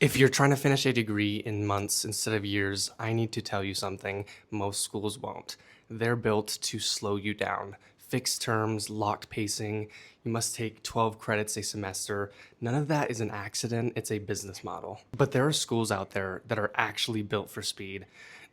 If you're trying to finish a degree in months instead of years, I need to tell you something most schools won't. They're built to slow you down. Fixed terms, locked pacing, you must take 12 credits a semester. None of that is an accident, it's a business model. But there are schools out there that are actually built for speed.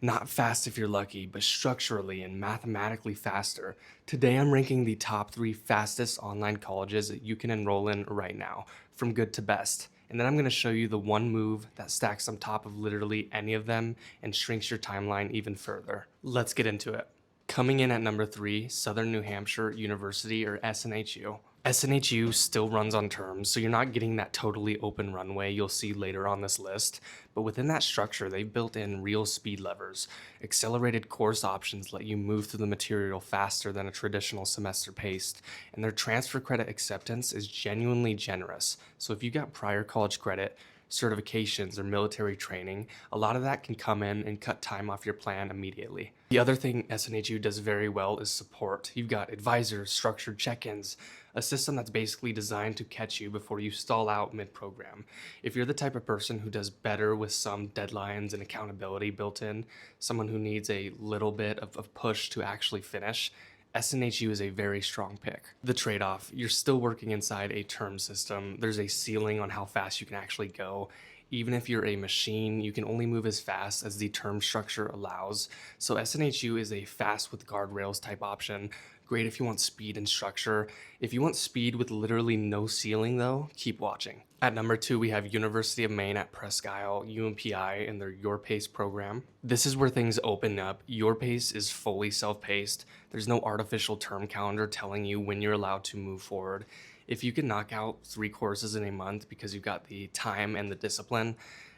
Not fast if you're lucky, but structurally and mathematically faster. Today I'm ranking the top 3 fastest online colleges that you can enroll in right now, from good to best. And then I'm going to show you the one move that stacks on top of literally any of them and shrinks your timeline even further. Let's get into it. Coming in at number 3, Southern New Hampshire University, or SNHU. SNHU still runs on terms, so you're not getting that totally open runway you'll see later on this list, but within that structure, they've built in real speed levers. Accelerated course options let you move through the material faster than a traditional semester paced, and their transfer credit acceptance is genuinely generous. So if you got prior college credit, certifications, or military training, a lot of that can come in and cut time off your plan immediately. The other thing SNHU does very well is support. You've got advisors, structured check-ins, a system that's basically designed to catch you before you stall out mid-program. If you're the type of person who does better with some deadlines and accountability built in, someone who needs a little bit of push to actually finish, SNHU is a very strong pick. The trade-off, you're still working inside a term system. There's a ceiling on how fast you can actually go. Even if you're a machine, you can only move as fast as the term structure allows. So SNHU is a fast with guardrails type option. Great if you want speed and structure. If you want speed with literally no ceiling though, keep watching. At number 2, we have University of Maine at Presque Isle, UMPI, and their YourPace program. This is where things open up. YourPace is fully self-paced. There's no artificial term calendar telling you when you're allowed to move forward. If you can knock out 3 courses in a month because you've got the time and the discipline,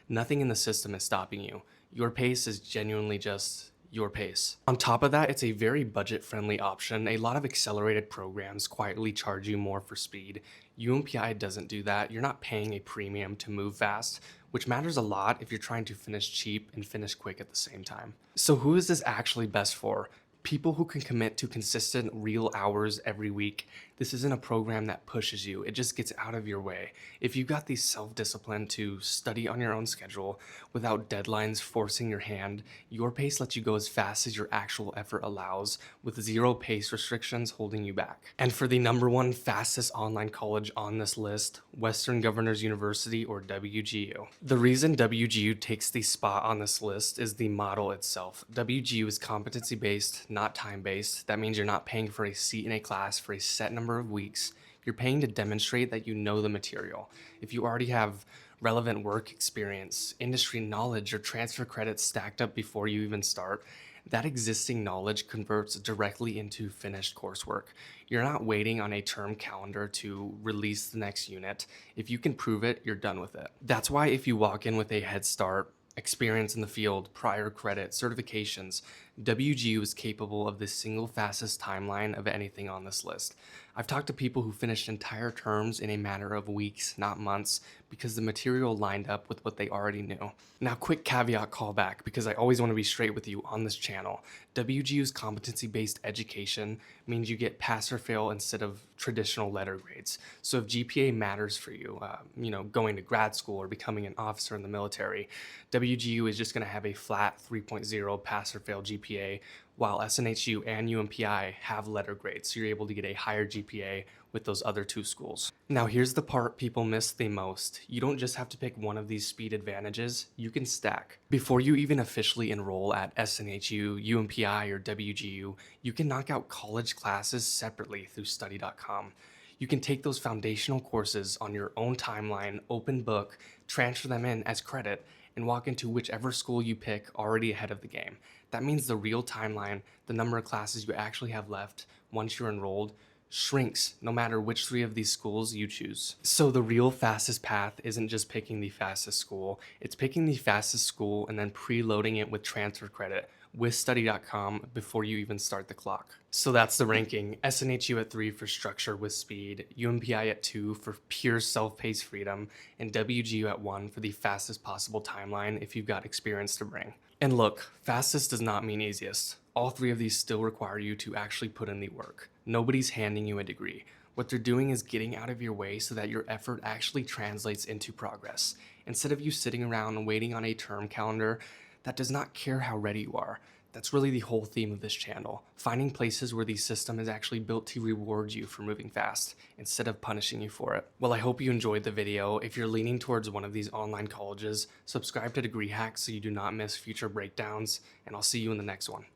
nothing in the system is stopping you. YourPace is genuinely just your pace. On top of that, it's a very budget-friendly option. A lot of accelerated programs quietly charge you more for speed. UMPI doesn't do that. You're not paying a premium to move fast, which matters a lot if you're trying to finish cheap and finish quick at the same time. So who is this actually best for? People who can commit to consistent, real hours every week. This isn't a program that pushes you. It just gets out of your way. If you've got the self-discipline to study on your own schedule without deadlines forcing your hand, YourPace lets you go as fast as your actual effort allows, with 0 pace restrictions holding you back. And for the number 1 fastest online college on this list, Western Governors University, or WGU. The reason WGU takes the spot on this list is the model itself. WGU is competency-based, not time-based. That means you're not paying for a seat in a class for a set number of weeks. You're paying to demonstrate that you know the material. If you already have relevant work experience, industry knowledge, or transfer credits stacked up before you even start, that existing knowledge converts directly into finished coursework. You're not waiting on a term calendar to release the next unit. If you can prove it, you're done with it. That's why if you walk in with a head start, experience in the field, prior credit, certifications, WGU is capable of the single fastest timeline of anything on this list. I've talked to people who finished entire terms in a matter of weeks, not months, because the material lined up with what they already knew. Now, quick caveat callback, because I always want to be straight with you on this channel. WGU's competency-based education means you get pass or fail instead of traditional letter grades. So if GPA matters for you, going to grad school or becoming an officer in the military, WGU is just going to have a flat 3.0 pass or fail GPA, while SNHU and UMPI have letter grades, so you're able to get a higher GPA with those other 2 schools. Now here's the part people miss the most. You don't just have to pick one of these speed advantages, you can stack. Before you even officially enroll at SNHU, UMPI, or WGU, you can knock out college classes separately through study.com. You can take those foundational courses on your own timeline, open book, transfer them in as credit, and walk into whichever school you pick already ahead of the game. That means the real timeline, the number of classes you actually have left once you're enrolled, shrinks no matter which 3 of these schools you choose. So the real fastest path isn't just picking the fastest school, it's picking the fastest school and then preloading it with transfer credit with study.com before you even start the clock. So that's the ranking. SNHU at 3 for structure with speed, UMPI at 2 for pure self-paced freedom, and WGU at 1 for the fastest possible timeline if you've got experience to bring. And look, fastest does not mean easiest. All 3 of these still require you to actually put in the work. Nobody's handing you a degree. What they're doing is getting out of your way so that your effort actually translates into progress. Instead of you sitting around waiting on a term calendar that does not care how ready you are. That's really the whole theme of this channel, finding places where the system is actually built to reward you for moving fast instead of punishing you for it. Well, I hope you enjoyed the video. If you're leaning towards one of these online colleges, subscribe to Degree Hack so you do not miss future breakdowns, and I'll see you in the next one.